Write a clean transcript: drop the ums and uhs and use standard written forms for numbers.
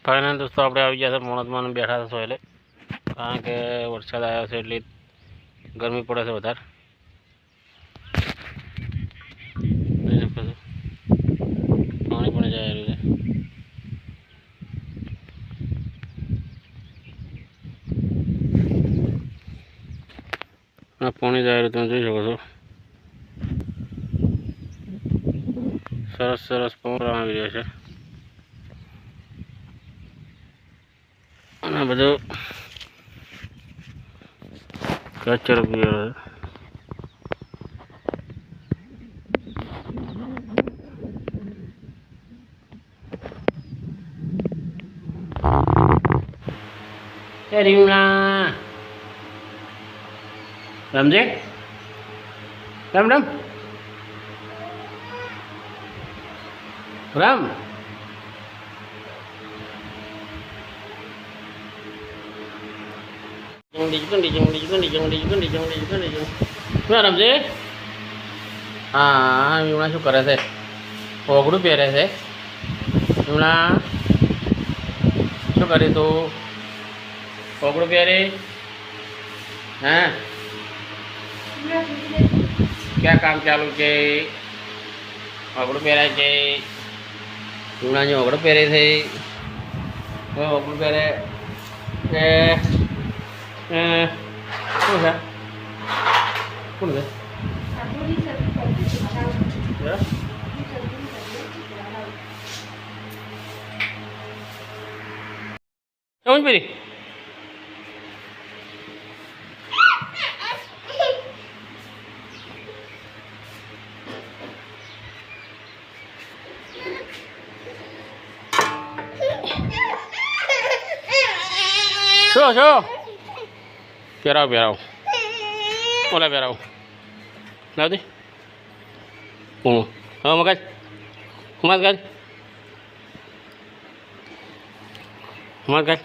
Final દોસ્તો આપણે આવી ગયા છે મોણદમાં બેઠા છે સોયલે, કારણ કે વરસાદ આવ્યો છે એટલે ગરમી પડે છે વધારે. પાણી પણ જાય રહ્યું છે, પાણી જાય રહ્યું તમે જોઈ શકો છો. સરસ સરસ પવન આવી રહ્યો છે અને બધું કચરો પીયો છે. રીમણા રમજે, રમ રમ રામ. રમજે. હા વીમણા શું કરે છે? ઓગળું પહેરે છે. વીમણા શું કરે તું? ઓગળું પહેરે? હા ક્યાં કામ ચાલુ છે? ઓગળું પહેરાય છે. વીમણા જે ઓગળું પહેરે છે, ઓગળું પહેરે કે શું છે? કોણ છે? સમજ પેરી શું શું પહેરાવ પહેરાવ ઓલા પહેરાવ લાવતી હું હવે મગજ મત ગાજ મત ગાજ.